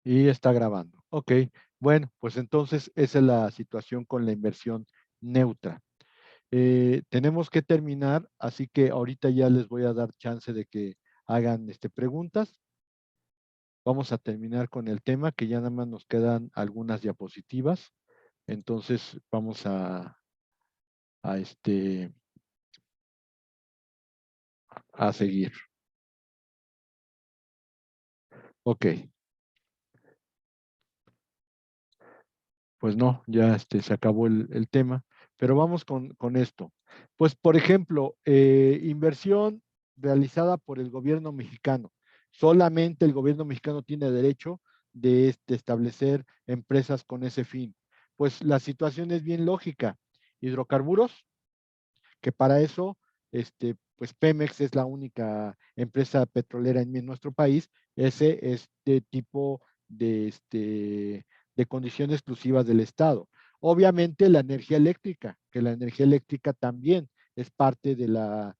Y está grabando. Ok, bueno, pues entonces esa es la situación con la inversión neutra. Tenemos que terminar, así que ahorita ya les voy a dar chance de que hagan preguntas. Vamos a terminar con el tema, que ya nada más nos quedan algunas diapositivas. Entonces vamos a, este, a seguir. Ok, pues no, ya se acabó el tema, pero vamos con esto. Pues, por ejemplo, inversión realizada por el gobierno mexicano. Solamente el gobierno mexicano tiene derecho de establecer empresas con ese fin. Pues la situación es bien lógica. Hidrocarburos, que para eso, pues Pemex es la única empresa petrolera en nuestro país, este tipo de condición exclusiva del Estado. Obviamente la energía eléctrica, que la energía eléctrica también es parte del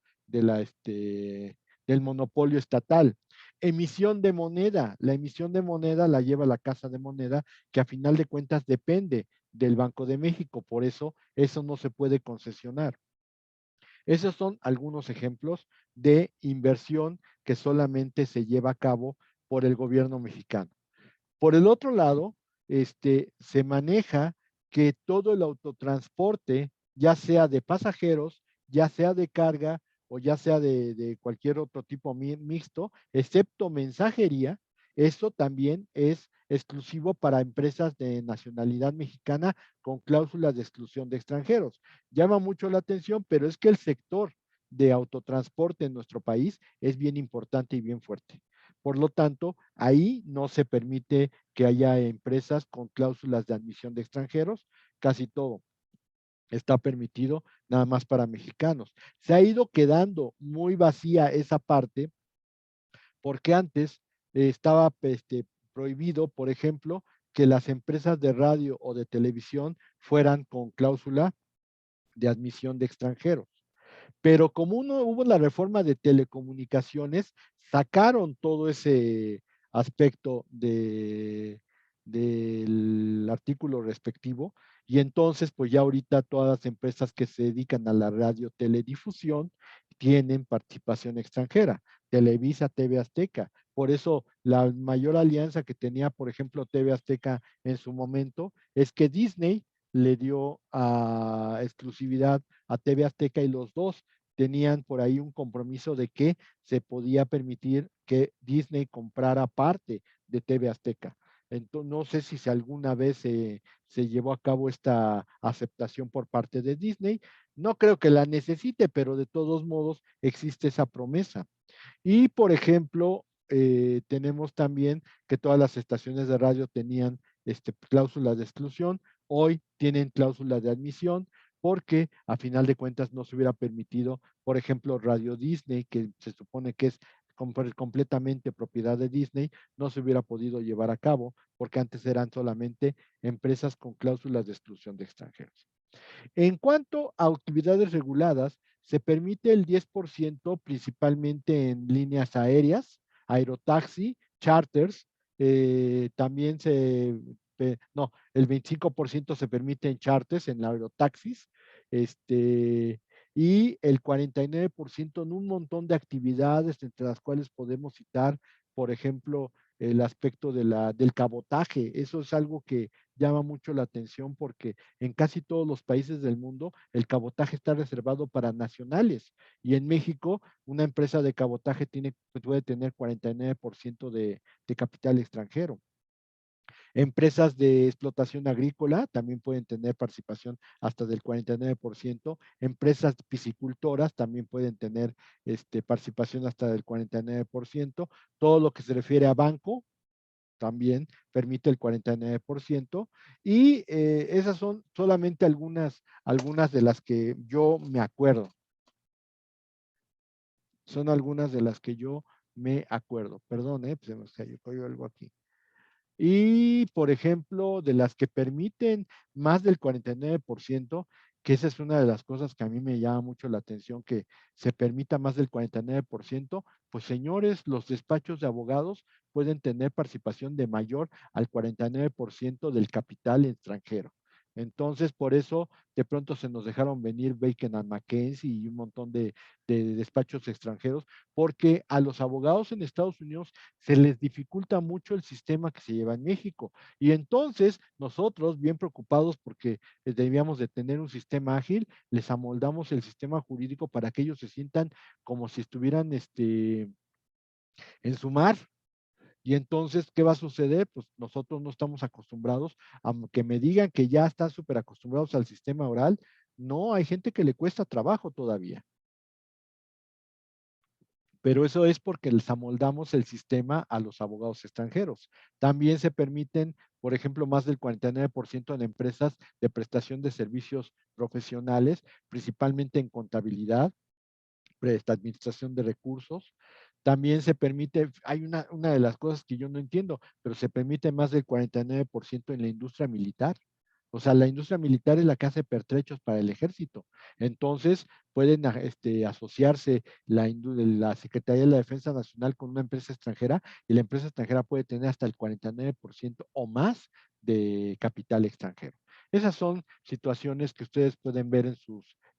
monopolio estatal. Emisión de moneda, la emisión de moneda la lleva la Casa de Moneda, que a final de cuentas depende del Banco de México, por eso no se puede concesionar. Esos son algunos ejemplos de inversión que solamente se lleva a cabo por el gobierno mexicano. Por el otro lado, se maneja que todo el autotransporte, ya sea de pasajeros, ya sea de carga o ya sea de cualquier otro tipo mixto, excepto mensajería, eso también es exclusivo para empresas de nacionalidad mexicana con cláusulas de exclusión de extranjeros. Llama mucho la atención, pero es que el sector de autotransporte en nuestro país es bien importante y bien fuerte. Por lo tanto, ahí no se permite que haya empresas con cláusulas de admisión de extranjeros, casi todo está permitido nada más para mexicanos. Se ha ido quedando muy vacía esa parte porque antes estaba prohibido, por ejemplo, que las empresas de radio o de televisión fueran con cláusula de admisión de extranjeros. Pero como hubo la reforma de telecomunicaciones, sacaron todo ese aspecto del artículo respectivo y entonces pues ya ahorita todas las empresas que se dedican a la radio teledifusión tienen participación extranjera, Televisa, TV Azteca. Por eso la mayor alianza que tenía, por ejemplo, TV Azteca en su momento es que Disney le dio a exclusividad a TV Azteca y los dos tenían por ahí un compromiso de que se podía permitir que Disney comprara parte de TV Azteca. Entonces, no sé si alguna vez se llevó a cabo esta aceptación por parte de Disney. No creo que la necesite, pero de todos modos existe esa promesa. Y, por ejemplo, tenemos también que todas las estaciones de radio tenían cláusulas de exclusión, hoy tienen cláusulas de admisión, porque a final de cuentas no se hubiera permitido, por ejemplo, Radio Disney, que se supone que es completamente propiedad de Disney, no se hubiera podido llevar a cabo, porque antes eran solamente empresas con cláusulas de exclusión de extranjeros. En cuanto a actividades reguladas, se permite el 10% principalmente en líneas aéreas, aerotaxi, charters, también no, el 25% se permite en charters, en aerotaxis, y el 49% en un montón de actividades, entre las cuales podemos citar, por ejemplo, el aspecto del cabotaje. Eso es algo que llama mucho la atención porque en casi todos los países del mundo el cabotaje está reservado para nacionales y en México una empresa de cabotaje puede tener 49% de capital extranjero. Empresas de explotación agrícola también pueden tener participación hasta del 49%. Empresas piscicultoras también pueden tener participación hasta del 49%. Todo lo que se refiere a banco también permite el 49%. Y esas son solamente algunas de las que yo me acuerdo. Son algunas de las que yo me acuerdo. Perdón, pues se me cayó algo aquí. Y, por ejemplo, de las que permiten más del 49%, que esa es una de las cosas que a mí me llama mucho la atención, que se permita más del 49%, pues señores, los despachos de abogados pueden tener participación de mayor al 49% del capital extranjero. Entonces, por eso de pronto se nos dejaron venir Bacon and McKenzie y un montón de despachos extranjeros, porque a los abogados en Estados Unidos se les dificulta mucho el sistema que se lleva en México. Y entonces nosotros, bien preocupados porque debíamos de tener un sistema ágil, les amoldamos el sistema jurídico para que ellos se sientan como si estuvieran en su mar. Y entonces, ¿qué va a suceder? Pues nosotros no estamos acostumbrados, aunque me digan que ya están súper acostumbrados al sistema oral, no, hay gente que le cuesta trabajo todavía. Pero eso es porque les amoldamos el sistema a los abogados extranjeros. También se permiten, por ejemplo, más del 49% en empresas de prestación de servicios profesionales, principalmente en contabilidad, administración de recursos. También se permite, hay una de las cosas que yo no entiendo, pero se permite más del 49% en la industria militar. O sea, la industria militar es la que hace pertrechos para el ejército. Entonces, pueden asociarse la Secretaría de la Defensa Nacional con una empresa extranjera y la empresa extranjera puede tener hasta el 49% o más de capital extranjero. Esas son situaciones que ustedes pueden ver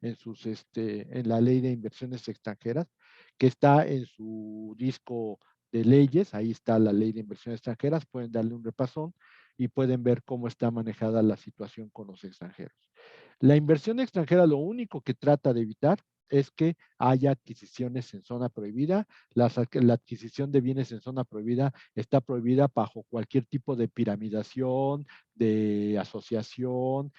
en la ley de inversiones extranjeras, que está en su disco de leyes. Ahí está la ley de inversiones extranjeras, pueden darle un repasón y pueden ver cómo está manejada la situación con los extranjeros. La inversión extranjera lo único que trata de evitar es que haya adquisiciones en zona prohibida. La adquisición de bienes en zona prohibida está prohibida bajo cualquier tipo de piramidación, de asociación,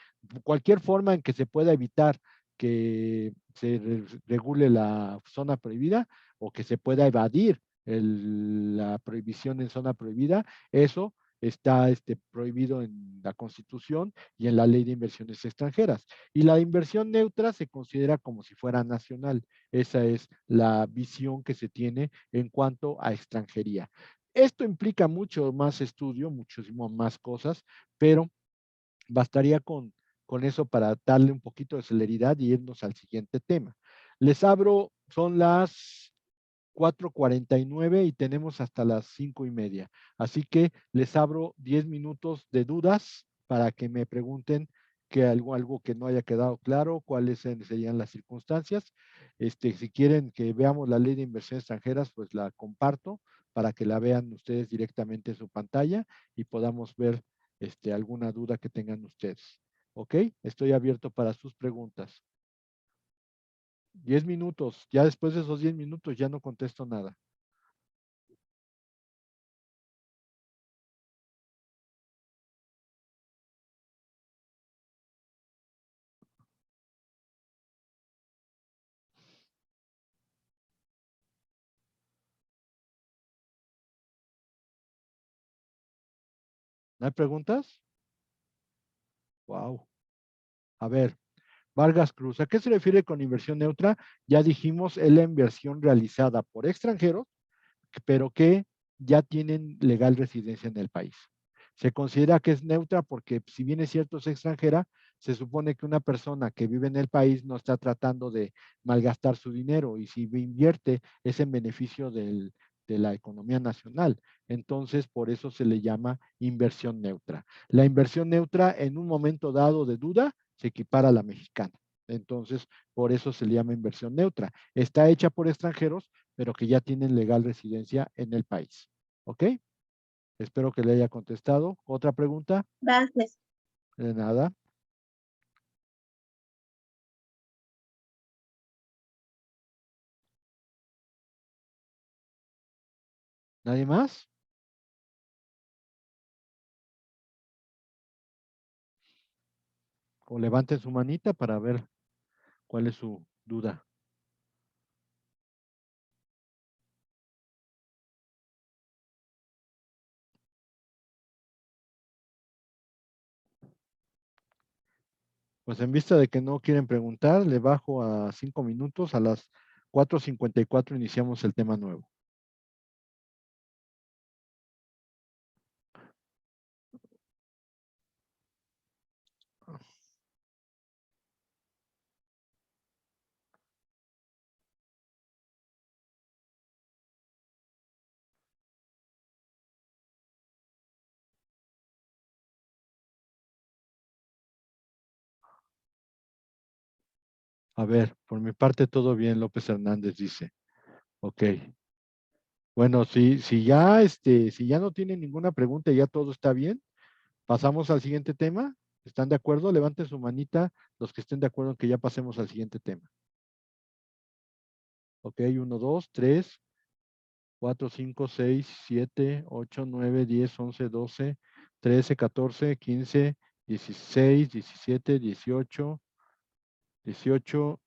cualquier forma en que se pueda evitar que se regule la zona prohibida o que se pueda evadir la prohibición en zona prohibida. Eso está prohibido en la Constitución y en la Ley de Inversiones Extranjeras. Y la inversión neutra se considera como si fuera nacional. Esa es la visión que se tiene en cuanto a extranjería. Esto implica mucho más estudio, muchísimo más cosas, pero bastaría con eso para darle un poquito de celeridad y irnos al siguiente tema. Les abro, son las 4:49 y tenemos hasta las 5:30. Así que les abro 10 minutos de dudas para que me pregunten que algo que no haya quedado claro, cuáles serían las circunstancias. Si quieren que veamos la ley de inversiones extranjeras, pues la comparto para que la vean ustedes directamente en su pantalla y podamos ver alguna duda que tengan ustedes. ¿Ok? Estoy abierto para sus preguntas. 10 minutos. Ya después de esos 10 minutos ya no contesto nada. ¿No hay preguntas? Wow. A ver, Vargas Cruz, ¿a qué se refiere con inversión neutra? Ya dijimos, es la inversión realizada por extranjeros, pero que ya tienen legal residencia en el país. Se considera que es neutra porque si bien es cierto es extranjera, se supone que una persona que vive en el país no está tratando de malgastar su dinero y si invierte es en beneficio de la economía nacional. Entonces, por eso se le llama inversión neutra. La inversión neutra en un momento dado de duda se equipara a la mexicana. Entonces, por eso se le llama inversión neutra. Está hecha por extranjeros, pero que ya tienen legal residencia en el país. ¿Ok? Espero que le haya contestado. ¿Otra pregunta? Gracias. De nada. ¿Nadie más? O levanten su manita para ver cuál es su duda. Pues en vista de que no quieren preguntar, le bajo a 5 minutos. A las 4:54 iniciamos el tema nuevo. A ver, por mi parte todo bien, López Hernández dice. Ok. Bueno, si ya no tienen ninguna pregunta y ya todo está bien, pasamos al siguiente tema. ¿Están de acuerdo? Levanten su manita los que estén de acuerdo en que ya pasemos al siguiente tema. Ok, 1, 2, 3, 4, 5, 6, 7, 8, 9, 10, 11, 12, 13, 14, 15, 16, 17, 18, 18,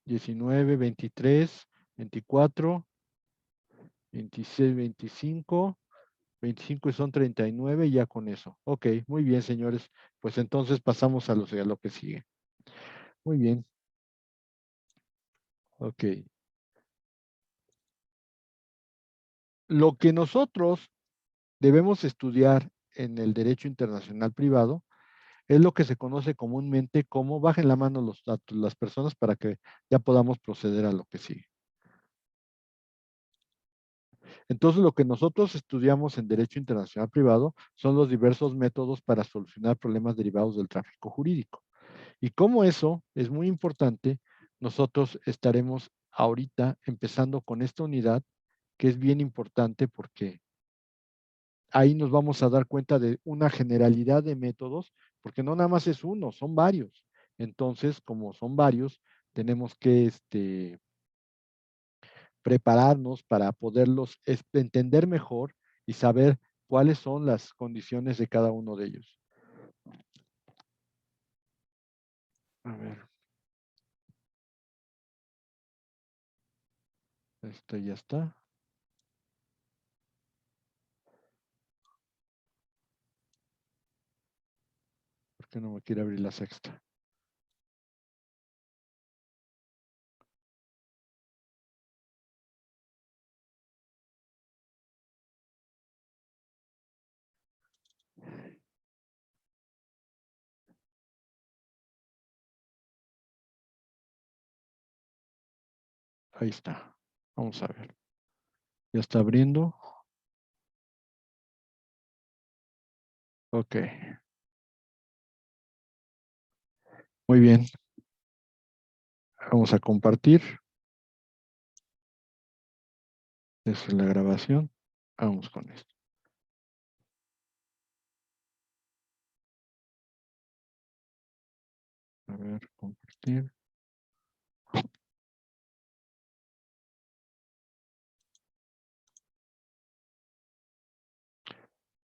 19, 23, 24, 26, 25. 25 y son 39, ya con eso. Ok, muy bien, señores. Pues entonces pasamos a lo que sigue. Muy bien. Ok. Lo que nosotros debemos estudiar en el derecho internacional privado es lo que se conoce comúnmente como, bajen la mano las personas para que ya podamos proceder a lo que sigue. Entonces, lo que nosotros estudiamos en derecho internacional privado son los diversos métodos para solucionar problemas derivados del tráfico jurídico. Y como eso es muy importante, nosotros estaremos ahorita empezando con esta unidad, que es bien importante porque ahí nos vamos a dar cuenta de una generalidad de métodos, porque no nada más es uno, son varios. Entonces, como son varios, tenemos que prepararnos para poderlos entender mejor y saber cuáles son las condiciones de cada uno de ellos. A ver, esto ya está. ¿Por qué no me quiere abrir la sexta? Ahí está. Vamos a ver. Ya está abriendo. Ok. Muy bien. Vamos a compartir. Esa es la grabación. Vamos con esto. A ver, compartir.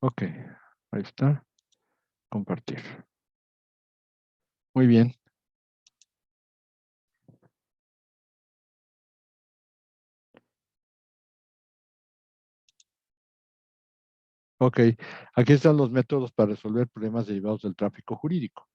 Ok. Ahí está. Compartir. Muy bien. Ok. Aquí están los métodos para resolver problemas derivados del tráfico jurídico.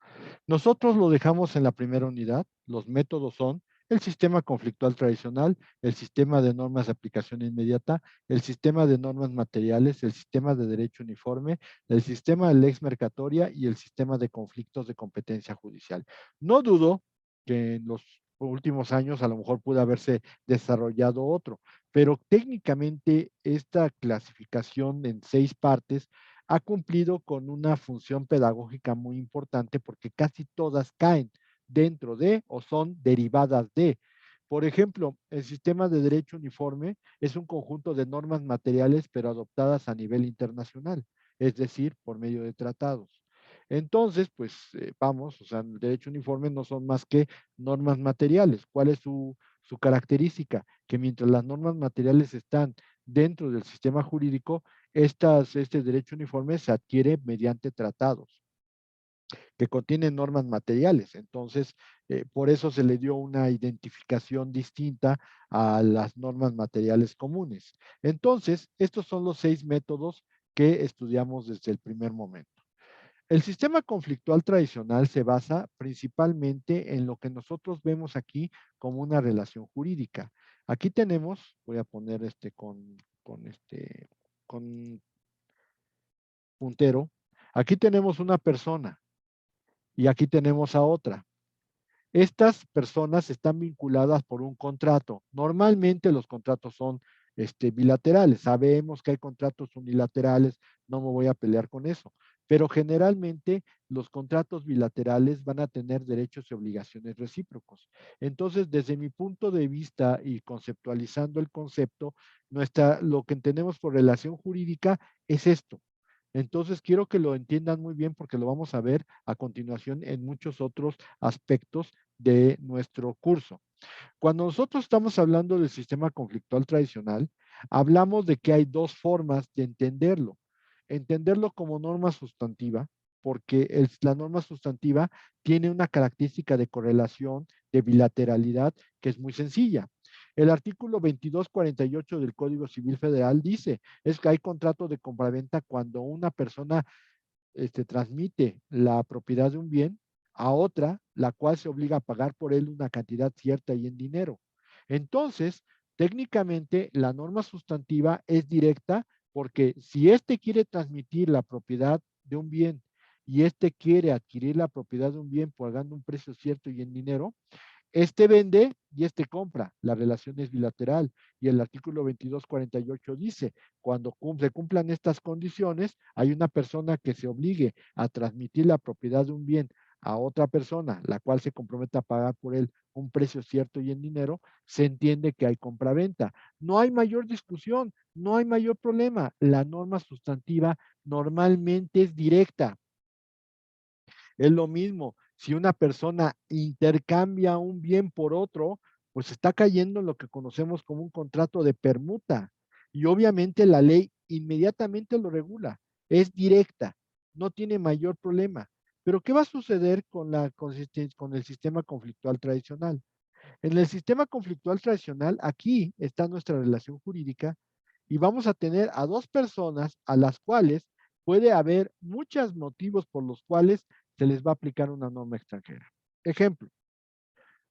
Nosotros lo dejamos en la primera unidad. Los métodos son el sistema conflictual tradicional, el sistema de normas de aplicación inmediata, el sistema de normas materiales, el sistema de derecho uniforme, el sistema de lex mercatoria y el sistema de conflictos de competencia judicial. No dudo que en los últimos años a lo mejor pudo haberse desarrollado otro, pero técnicamente esta clasificación en 6 partes ha cumplido con una función pedagógica muy importante porque casi todas caen dentro de o son derivadas de. Por ejemplo, el sistema de derecho uniforme es un conjunto de normas materiales pero adoptadas a nivel internacional, es decir, por medio de tratados. Entonces, pues vamos, o sea, el derecho uniforme no son más que normas materiales. ¿Cuál es su característica? Que mientras las normas materiales están dentro del sistema jurídico, este derecho uniforme se adquiere mediante tratados que contienen normas materiales. Entonces, por eso se le dio una identificación distinta a las normas materiales comunes. Entonces, estos son los 6 métodos que estudiamos desde el primer momento. El sistema conflictual tradicional se basa principalmente en lo que nosotros vemos aquí como una relación jurídica. Aquí tenemos, voy a poner con puntero, aquí tenemos una persona y aquí tenemos a otra. Estas personas están vinculadas por un contrato. Normalmente los contratos son bilaterales. Sabemos que hay contratos unilaterales, no me voy a pelear con eso. pero generalmente los contratos bilaterales van a tener derechos y obligaciones recíprocos. Entonces, desde mi punto de vista y conceptualizando el concepto, lo que entendemos por relación jurídica es esto. Entonces, quiero que lo entiendan muy bien porque lo vamos a ver a continuación en muchos otros aspectos de nuestro curso. Cuando nosotros estamos hablando del sistema conflictual tradicional, hablamos de que hay dos formas de entenderlo. Entenderlo como norma sustantiva, porque la norma sustantiva tiene una característica de correlación, de bilateralidad, que es muy sencilla. El artículo 2248 del Código Civil Federal dice, es que hay contrato de compraventa cuando una persona transmite la propiedad de un bien a otra, la cual se obliga a pagar por él una cantidad cierta y en dinero. Entonces, técnicamente, la norma sustantiva es directa porque si éste quiere transmitir la propiedad de un bien y éste quiere adquirir la propiedad de un bien pagando un precio cierto y en dinero, este vende y este compra. La relación es bilateral. Y el artículo 2248 dice, cuando se cumplan estas condiciones, hay una persona que se obligue a transmitir la propiedad de un bien a otra persona, la cual se compromete a pagar por él un precio cierto y en dinero, se entiende que hay compraventa. No hay mayor discusión, no hay mayor problema. La norma sustantiva normalmente es directa. Es lo mismo, si una persona intercambia un bien por otro, pues está cayendo en lo que conocemos como un contrato de permuta. Y obviamente la ley inmediatamente lo regula. Es directa, no tiene mayor problema. Pero ¿qué va a suceder con el sistema conflictual tradicional? En el sistema conflictual tradicional, aquí está nuestra relación jurídica y vamos a tener a dos personas a las cuales puede haber muchos motivos por los cuales se les va a aplicar una norma extranjera. Ejemplo,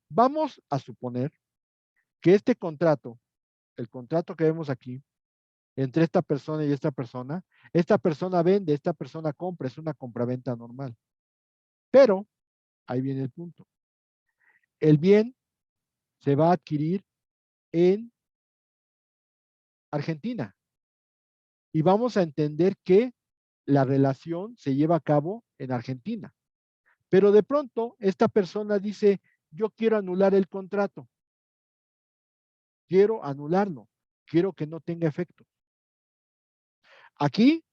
vamos a suponer que este contrato, el contrato que vemos aquí, entre esta persona vende, esta persona compra, es una compraventa normal. Pero, ahí viene el punto, el bien se va a adquirir en Argentina y vamos a entender que la relación se lleva a cabo en Argentina. Pero de pronto esta persona dice, yo quiero anular el contrato, quiero anularlo, quiero que no tenga efecto. Aquí,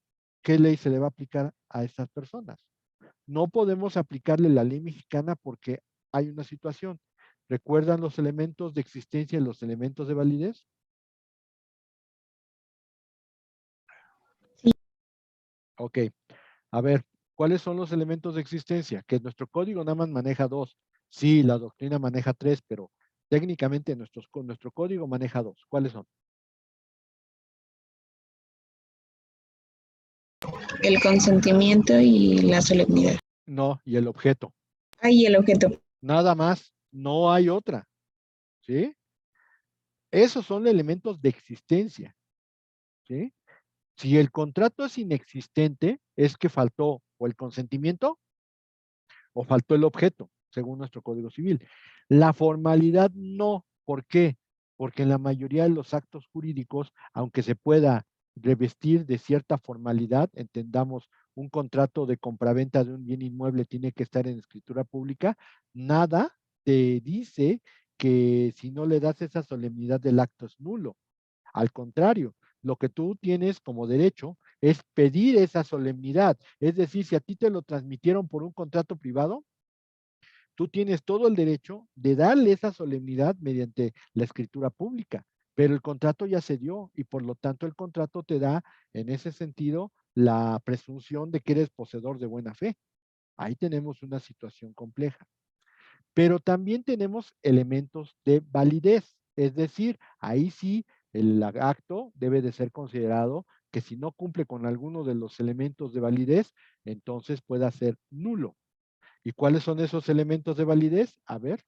¿qué ley se le va a aplicar a estas personas? No podemos aplicarle la ley mexicana porque hay una situación. ¿Recuerdan los elementos de existencia y los elementos de validez? Sí. Ok. A ver, ¿cuáles son los elementos de existencia? Que nuestro código nada más maneja dos. Sí, la doctrina maneja tres, pero técnicamente nuestro código maneja dos. ¿Cuáles son? El consentimiento y la solemnidad. No, y el objeto. Ahí el objeto. Nada más, no hay otra. ¿Sí? Esos son elementos de existencia. ¿Sí? Si el contrato es inexistente, es que faltó o el consentimiento o faltó el objeto, según nuestro Código Civil. La formalidad no. ¿Por qué? Porque en la mayoría de los actos jurídicos, aunque se pueda revestir de cierta formalidad, entendamos, un contrato de compraventa de un bien inmueble tiene que estar en escritura pública, nada te dice que si no le das esa solemnidad del acto es nulo. Al contrario, lo que tú tienes como derecho es pedir esa solemnidad. Es decir, si a ti te lo transmitieron por un contrato privado, tú tienes todo el derecho de darle esa solemnidad mediante la escritura pública, pero el contrato ya se dio y por lo tanto el contrato te da en ese sentido la presunción de que eres poseedor de buena fe. Ahí tenemos una situación compleja. Pero también tenemos elementos de validez, es decir, ahí sí el acto debe de ser considerado que si no cumple con alguno de los elementos de validez, entonces pueda ser nulo. ¿Y cuáles son esos elementos de validez? A ver.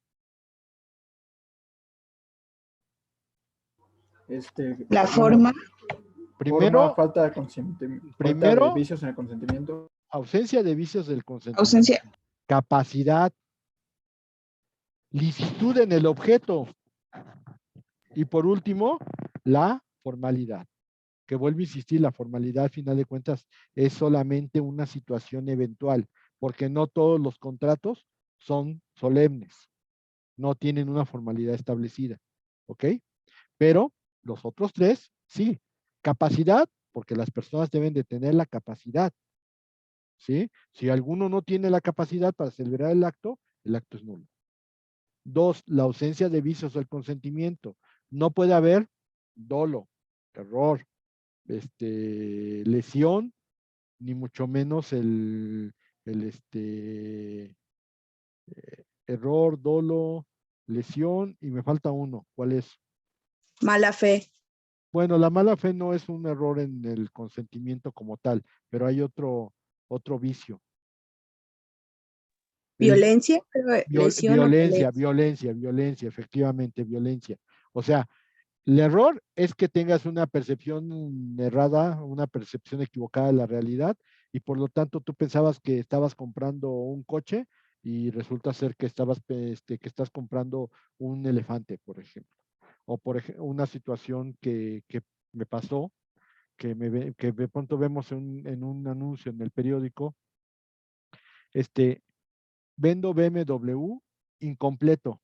La forma. Forma, Primero, falta de primero, vicios en el consentimiento. ausencia de vicios del consentimiento. Ausencia. Capacidad, licitud en el objeto. Y por último, la formalidad. que vuelvo a insistir, la formalidad al final de cuentas es solamente una situación eventual, porque no todos los contratos son solemnes, no tienen una formalidad establecida, ¿ok? Pero los otros tres, sí. Capacidad, porque las personas deben de tener la capacidad, ¿sí? Si alguno no tiene la capacidad para celebrar el acto es nulo. 2, la ausencia de vicios del consentimiento. No puede haber dolo, error, lesión, ni mucho menos error, dolo, lesión, y me falta uno. ¿Cuál es? Mala fe. Bueno, la mala fe no es un error en el consentimiento como tal, pero hay otro vicio. Violencia, lesión o Violencia, efectivamente, violencia. O sea, el error es que tengas una percepción errada, una percepción equivocada de la realidad, y por lo tanto tú pensabas que estabas comprando un coche y resulta ser que que estás comprando un elefante, por ejemplo. O por ejemplo, una situación que me pasó, que de pronto vemos en un anuncio en el periódico, vendo BMW incompleto.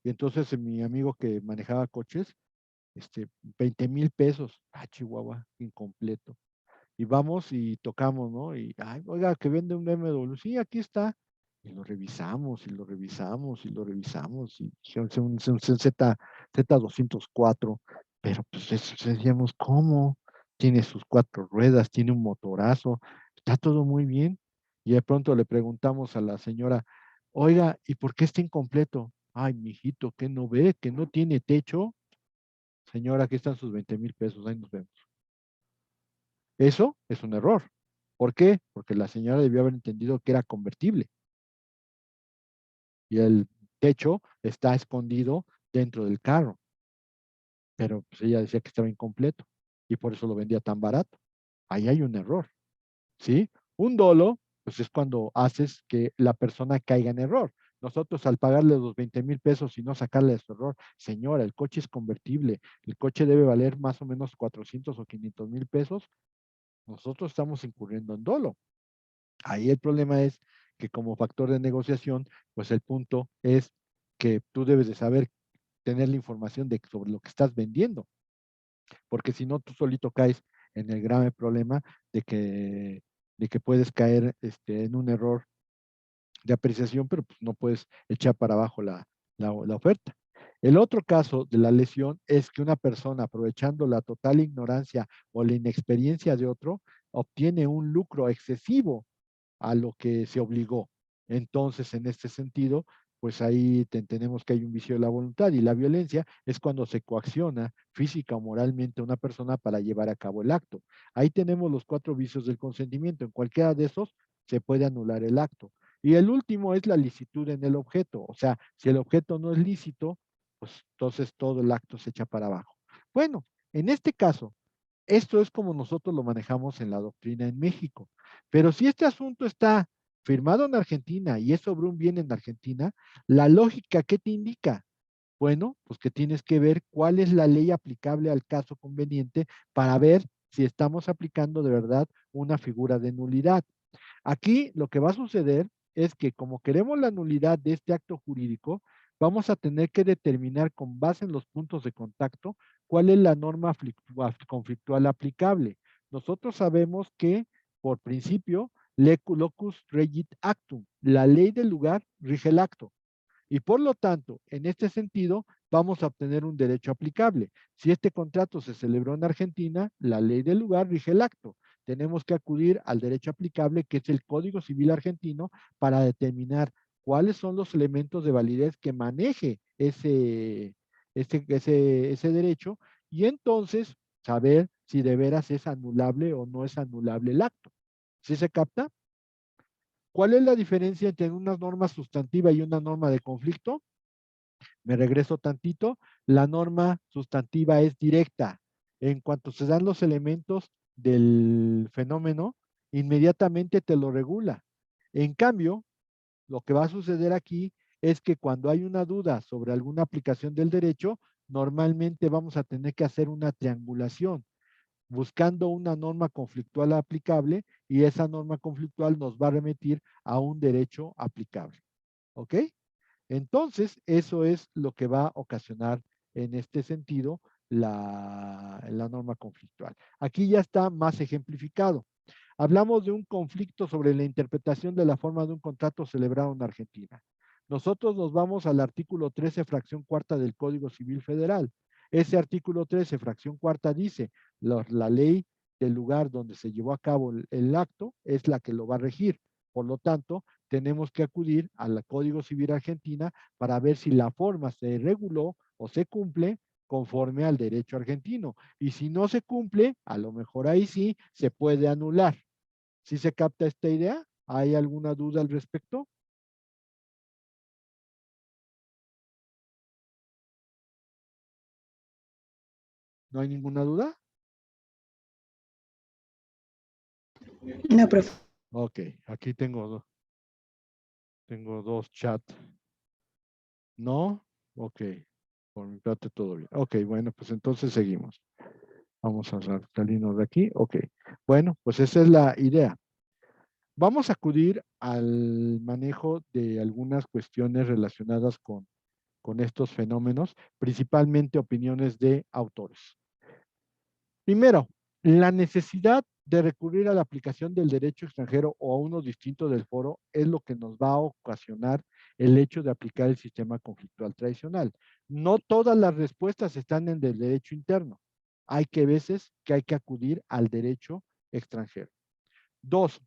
Y entonces mi amigo que manejaba coches, 20,000 pesos, Chihuahua, incompleto. Y vamos y tocamos, ¿no? Y, ay, oiga, que vende un BMW. Sí, aquí está. Y lo revisamos, y lo revisamos, y lo revisamos. Y dijeron, es un Z204. Pero pues decíamos, ¿cómo? Tiene sus 4 ruedas, tiene un motorazo, está todo muy bien. Y de pronto le preguntamos a la señora, oiga, ¿y por qué está incompleto? Ay, mijito, ¿qué no ve? ¿Que no tiene techo? Señora, aquí están sus 20,000 pesos, ahí nos vemos. Eso es un error. ¿Por qué? Porque la señora debió haber entendido que era convertible. Y el techo está escondido dentro del carro. Pero pues ella decía que estaba incompleto. Y por eso lo vendía tan barato. Ahí hay un error. ¿Sí? Un dolo, pues es cuando haces que la persona caiga en error. Nosotros al pagarle los 20,000 pesos y no sacarle su error, señora, el coche es convertible, el coche debe valer más o menos 400 o 500,000 pesos, nosotros estamos incurriendo en dolo. Ahí el problema es que como factor de negociación, pues el punto es que tú debes de saber tener la información sobre lo que estás vendiendo, porque si no, tú solito caes en el grave problema de que puedes caer en un error de apreciación, pero pues no puedes echar para abajo la oferta. El otro caso de la lesión es que una persona, aprovechando la total ignorancia o la inexperiencia de otro, obtiene un lucro excesivo a lo que se obligó. Entonces, en este sentido, pues ahí tenemos que hay un vicio de la voluntad, y la violencia es cuando se coacciona física o moralmente a una persona para llevar a cabo el acto. Ahí tenemos los 4 vicios del consentimiento. En cualquiera de esos se puede anular el acto. Y el último es la licitud en el objeto. O sea, si el objeto no es lícito, pues entonces todo el acto se echa para abajo. Bueno, en este caso, esto es como nosotros lo manejamos en la doctrina en México. Pero si este asunto está firmado en Argentina y es sobre un bien en Argentina, la lógica, ¿qué te indica? Bueno, pues que tienes que ver cuál es la ley aplicable al caso conveniente para ver si estamos aplicando de verdad una figura de nulidad. Aquí lo que va a suceder es que como queremos la nulidad de este acto jurídico, vamos a tener que determinar con base en los puntos de contacto cuál es la norma conflictual aplicable. Nosotros sabemos que, por principio, locus regit actum, la ley del lugar rige el acto. Y por lo tanto, en este sentido, vamos a obtener un derecho aplicable. Si este contrato se celebró en Argentina, la ley del lugar rige el acto. Tenemos que acudir al derecho aplicable, que es el Código Civil argentino, para determinar cuáles son los elementos de validez que maneje ese derecho, y entonces saber si de veras es anulable o no es anulable el acto. ¿Sí se capta? ¿Cuál es la diferencia entre una norma sustantiva y una norma de conflicto? Me regreso tantito. La norma sustantiva es directa. En cuanto se dan los elementos del fenómeno, inmediatamente te lo regula. En cambio, lo que va a suceder aquí es que cuando hay una duda sobre alguna aplicación del derecho, normalmente vamos a tener que hacer una triangulación, buscando una norma conflictual aplicable, y esa norma conflictual nos va a remitir a un derecho aplicable. ¿Ok? Entonces, eso es lo que va a ocasionar en este sentido la norma conflictual. Aquí ya está más ejemplificado. Hablamos de un conflicto sobre la interpretación de la forma de un contrato celebrado en Argentina. Nosotros nos vamos al artículo 13, fracción cuarta del Código Civil Federal. Ese artículo 13, fracción cuarta dice, la ley del lugar donde se llevó a cabo el acto es la que lo va a regir. Por lo tanto, tenemos que acudir al Código Civil Argentina para ver si la forma se reguló o se cumple conforme al derecho argentino. Y si no se cumple, a lo mejor ahí sí se puede anular. ¿Sí se capta esta idea? ¿Hay alguna duda al respecto? ¿No hay ninguna duda? No, profe. Ok, aquí tengo dos chats. ¿No? Ok, por mi parte todo bien. Ok, bueno, pues entonces seguimos. Vamos a salirnos de aquí. Ok, bueno, pues esa es la idea. Vamos a acudir al manejo de algunas cuestiones relacionadas con estos fenómenos, principalmente opiniones de autores. Primero, la necesidad de recurrir a la aplicación del derecho extranjero o a uno distinto del foro es lo que nos va a ocasionar el hecho de aplicar el sistema conflictual tradicional. No todas las respuestas están en el derecho interno. Hay que veces que hay que acudir al derecho extranjero. Dos,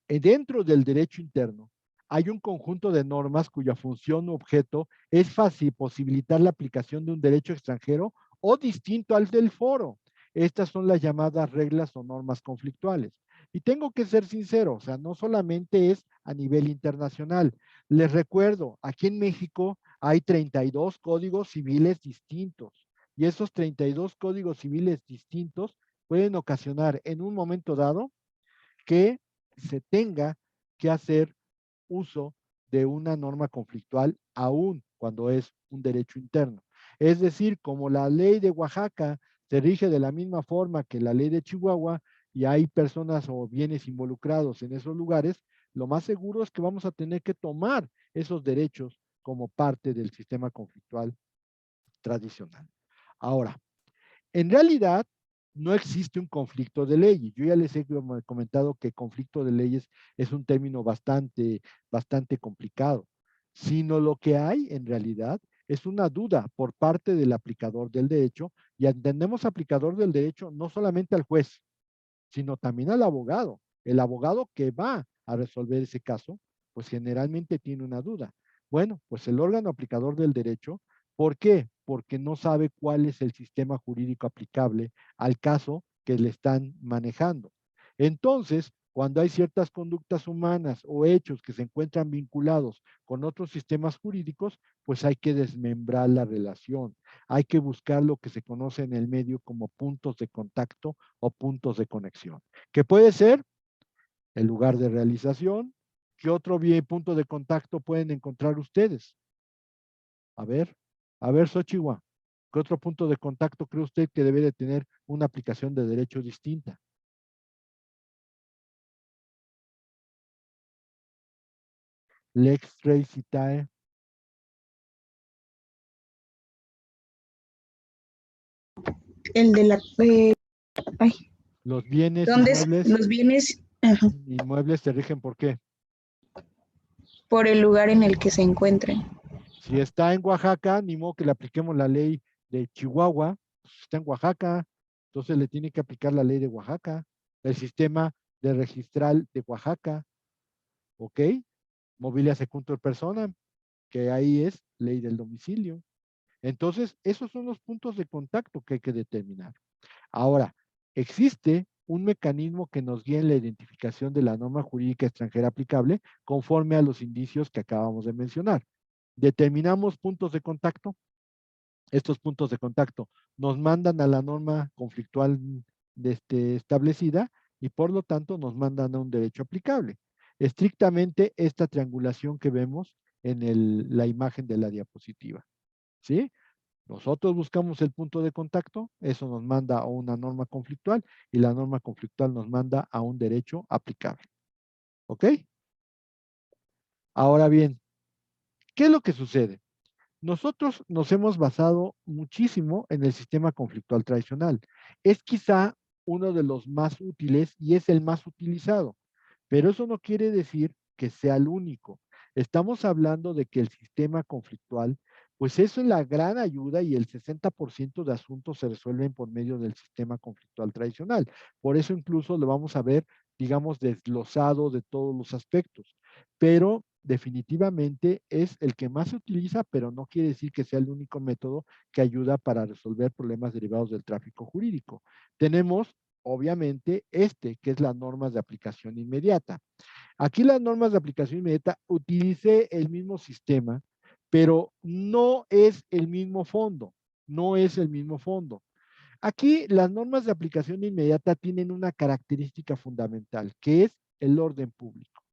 dentro del derecho interno hay un conjunto de normas cuya función u objeto es fácil posibilitar la aplicación de un derecho extranjero o distinto al del foro. Estas son las llamadas reglas o normas conflictuales. Y tengo que ser sincero, o sea, no solamente es a nivel internacional. Les recuerdo, aquí en México hay 32 códigos civiles distintos. Y esos 32 códigos civiles distintos pueden ocasionar en un momento dado que se tenga que hacer uso de una norma conflictual aún cuando es un derecho interno. Es decir, como la ley de Oaxaca se rige de la misma forma que la ley de Chihuahua y hay personas o bienes involucrados en esos lugares, lo más seguro es que vamos a tener que tomar esos derechos como parte del sistema conflictual tradicional. Ahora, en realidad, no existe un conflicto de leyes. Yo ya les he comentado que conflicto de leyes es un término bastante complicado, sino lo que hay en realidad es una duda por parte del aplicador del derecho, y entendemos aplicador del derecho no solamente al juez, sino también al abogado. El abogado que va a resolver ese caso, pues generalmente tiene una duda. Bueno, pues el órgano aplicador del derecho, ¿por qué? Porque no sabe cuál es el sistema jurídico aplicable al caso que le están manejando. Entonces, cuando hay ciertas conductas humanas o hechos que se encuentran vinculados con otros sistemas jurídicos, pues hay que desmembrar la relación. Hay que buscar lo que se conoce en el medio como puntos de contacto o puntos de conexión, que puede ser el lugar de realización. ¿Qué otro punto de contacto pueden encontrar ustedes? A ver, Xochitl, ¿qué otro punto de contacto cree usted que debe de tener una aplicación de derecho distinta? Lex Tracy Tae. El de la... ay, Los bienes ¿dónde inmuebles, los bienes? Ajá, inmuebles se rigen ¿por qué? por el lugar en el que se encuentren. Si está en Oaxaca, ni modo que le apliquemos la ley de Chihuahua, pues está en Oaxaca, entonces le tiene que aplicar la ley de Oaxaca, el sistema de registral de Oaxaca, ¿ok? Mobilia secuntur persona, que ahí es ley del domicilio. Entonces, esos son los puntos de contacto que hay que determinar. Ahora, existe un mecanismo que nos guía en la identificación de la norma jurídica extranjera aplicable conforme a los indicios que acabamos de mencionar. Determinamos puntos de contacto. Estos puntos de contacto nos mandan a la norma conflictual establecida y por lo tanto nos mandan a un derecho aplicable. Estrictamente esta triangulación que vemos en la imagen de la diapositiva. ¿Sí? Nosotros buscamos el punto de contacto, eso nos manda a una norma conflictual y la norma conflictual nos manda a un derecho aplicable. ¿Ok? Ahora bien, ¿qué es lo que sucede? Nosotros nos hemos basado muchísimo en el sistema conflictual tradicional. Es quizá uno de los más útiles y es el más utilizado, pero eso no quiere decir que sea el único. Estamos hablando de que el sistema conflictual, pues eso es la gran ayuda y el 60% de asuntos se resuelven por medio del sistema conflictual tradicional. Por eso incluso lo vamos a ver, digamos, desglosado de todos los aspectos. Pero definitivamente es el que más se utiliza, pero no quiere decir que sea el único método que ayuda para resolver problemas derivados del tráfico jurídico. Tenemos, obviamente, que es las normas de aplicación inmediata. Aquí las normas de aplicación inmediata utilicé el mismo sistema, pero no es el mismo fondo, no es el mismo fondo. Aquí las normas de aplicación inmediata tienen una característica fundamental, que es el orden público.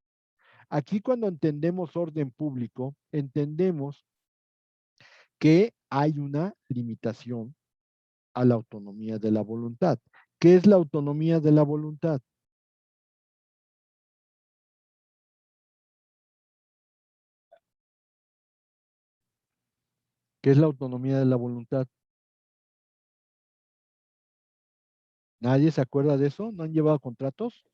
Aquí cuando entendemos orden público, entendemos que hay una limitación a la autonomía de la voluntad. ¿Qué es la autonomía de la voluntad? ¿Qué es la autonomía de la voluntad? ¿Nadie se acuerda de eso? ¿No han llevado contratos?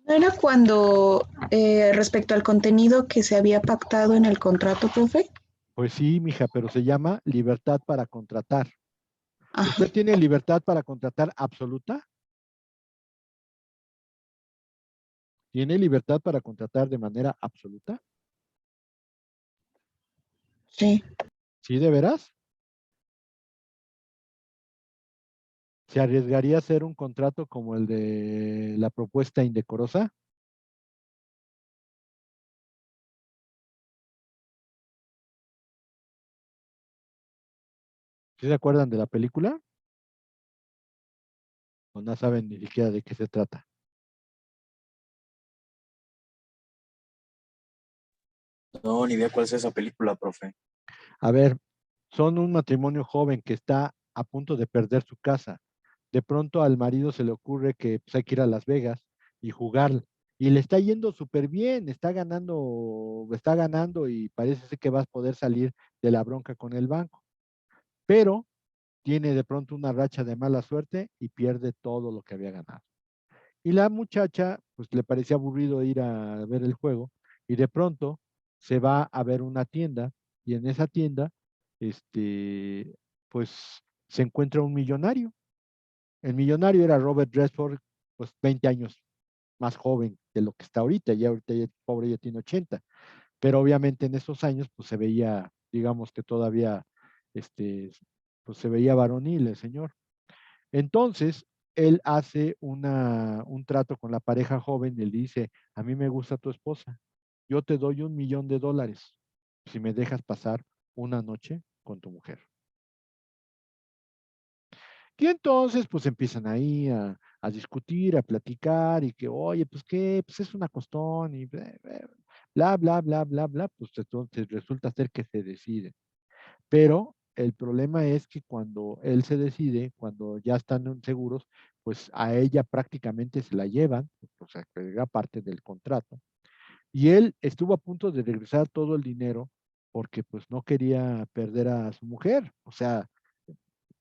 ¿No era cuando respecto al contenido que se había pactado en el contrato, profe? Pues sí, mija, pero se llama libertad para contratar. Ajá, ¿Usted tiene libertad para contratar absoluta? ¿Tiene libertad para contratar de manera absoluta? sí. ¿Sí, de veras? ¿Se arriesgaría a hacer un contrato como el de la propuesta indecorosa? ¿Sí se acuerdan de la película? O no saben ni siquiera de qué se trata. No, ni idea cuál es esa película, profe. A ver, son un matrimonio joven que está a punto de perder su casa. De pronto al marido se le ocurre que pues, hay que ir a Las Vegas y jugar. Y le está yendo súper bien, está ganando y parece ser que va a poder salir de la bronca con el banco. Pero tiene de pronto una racha de mala suerte y pierde todo lo que había ganado. Y la muchacha, pues le parecía aburrido ir a ver el juego y de pronto se va a ver una tienda y en esa tienda, pues se encuentra un millonario. El millonario era Robert Redford, pues 20 años más joven de lo que está ahorita, ya ahorita el pobre ya tiene 80, pero obviamente en esos años pues se veía, digamos que todavía, pues se veía varonil el señor. Entonces, él hace un trato con la pareja joven y le dice, a mí me gusta tu esposa, yo te doy $1,000,000 si me dejas pasar una noche con tu mujer. Y entonces, pues empiezan ahí a discutir, a platicar y que, oye, pues qué, pues es una costón y bla, bla, bla, bla, bla, pues entonces resulta ser que se deciden. Pero el problema es que cuando él se decide, cuando ya están seguros, pues a ella prácticamente se la llevan, o sea, que era parte del contrato. Y él estuvo a punto de regresar todo el dinero porque pues no quería perder a su mujer. O sea,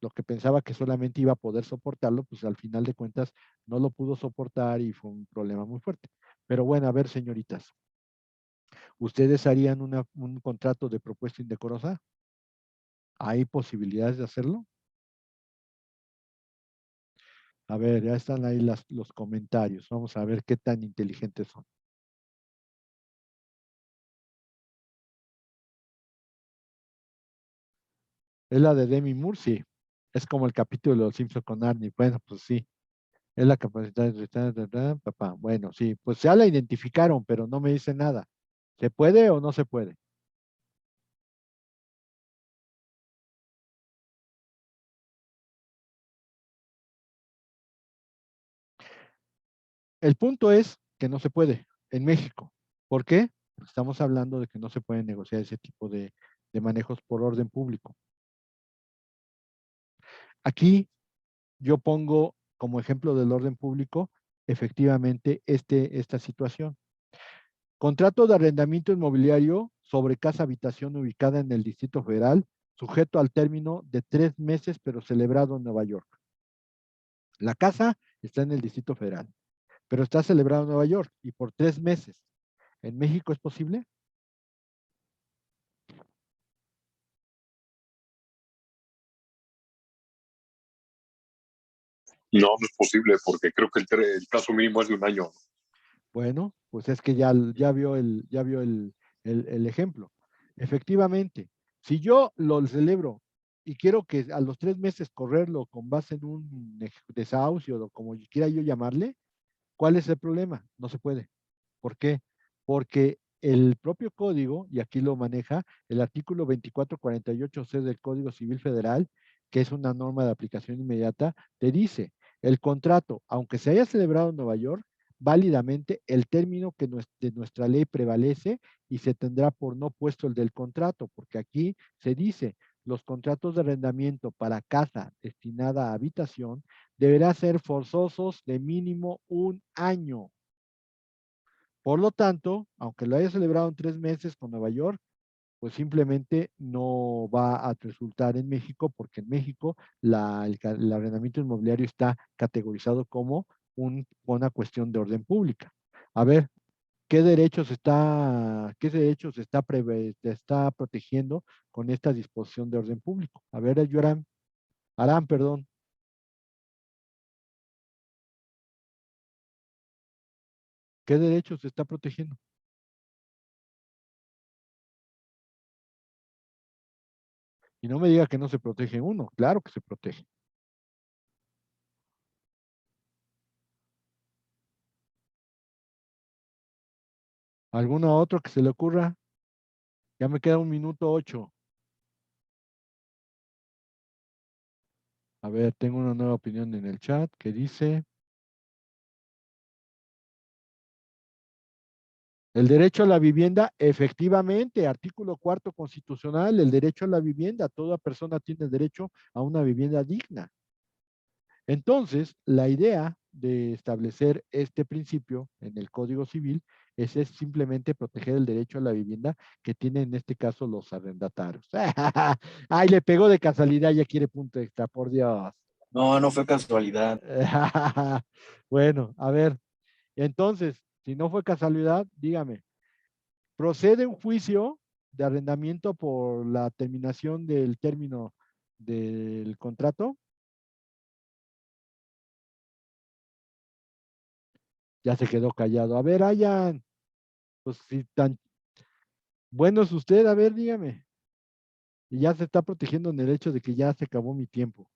lo que pensaba que solamente iba a poder soportarlo, pues al final de cuentas no lo pudo soportar y fue un problema muy fuerte. Pero bueno, a ver, señoritas, ¿ustedes harían un contrato de propuesta indecorosa? ¿Hay posibilidades de hacerlo? A ver, ya están ahí los comentarios. Vamos a ver qué tan inteligentes son. ¿Es la de Demi Moore? Sí. Es como el capítulo de Los Simpson con Arnie. Bueno, pues sí. Es la capacidad de... Papá. Bueno, sí. Pues ya la identificaron, pero no me dice nada. ¿Se puede o no se puede? El punto es que no se puede en México. ¿Por qué? Porque estamos hablando de que no se pueden negociar ese tipo de manejos por orden público. Aquí yo pongo como ejemplo del orden público efectivamente esta situación. Contrato de arrendamiento inmobiliario sobre casa habitación ubicada en el Distrito Federal, sujeto al término de 3 meses, pero celebrado en Nueva York. La casa está en el Distrito Federal, pero está celebrado en Nueva York y por 3 meses. ¿En México es posible? No, no es posible porque creo que el plazo mínimo es de 1 año. Bueno, pues es que ya vio el ejemplo. Efectivamente, si yo lo celebro y quiero que a los 3 meses correrlo con base en un desahucio o como quiera yo llamarle, ¿cuál es el problema? No se puede. ¿Por qué? Porque el propio código, y aquí lo maneja el artículo 2448C del Código Civil Federal, que es una norma de aplicación inmediata, te dice, el contrato, aunque se haya celebrado en Nueva York, válidamente el término que de nuestra ley prevalece y se tendrá por no puesto el del contrato, porque aquí se dice, los contratos de arrendamiento para casa destinada a habitación deberá ser forzosos de mínimo 1 año. Por lo tanto, aunque lo haya celebrado en 3 meses con Nueva York, pues simplemente no va a resultar en México, porque en México el arrendamiento inmobiliario está categorizado como una cuestión de orden pública. A ver, ¿qué derechos está protegiendo con esta disposición de orden público? A ver, Aram, perdón. ¿Qué derechos se está protegiendo? Y no me diga que no se protege uno, claro que se protege. ¿Alguno otro que se le ocurra? Ya me queda 1:08. A ver, tengo una nueva opinión en el chat que dice: el derecho a la vivienda, efectivamente, artículo 4 constitucional, el derecho a la vivienda, toda persona tiene derecho a una vivienda digna. Entonces, la idea de establecer este principio en el Código Civil es simplemente proteger el derecho a la vivienda que tienen en este caso los arrendatarios. Ay, le pegó de casualidad, ya quiere punto extra, por Dios. No, no fue casualidad. Bueno, a ver, entonces, si no fue casualidad, dígame, ¿procede un juicio de arrendamiento por la terminación del término del contrato? Ya se quedó callado. A ver, Ayan, pues si tan bueno es usted, a ver, dígame. Y ya se está protegiendo en el hecho de que ya se acabó mi tiempo.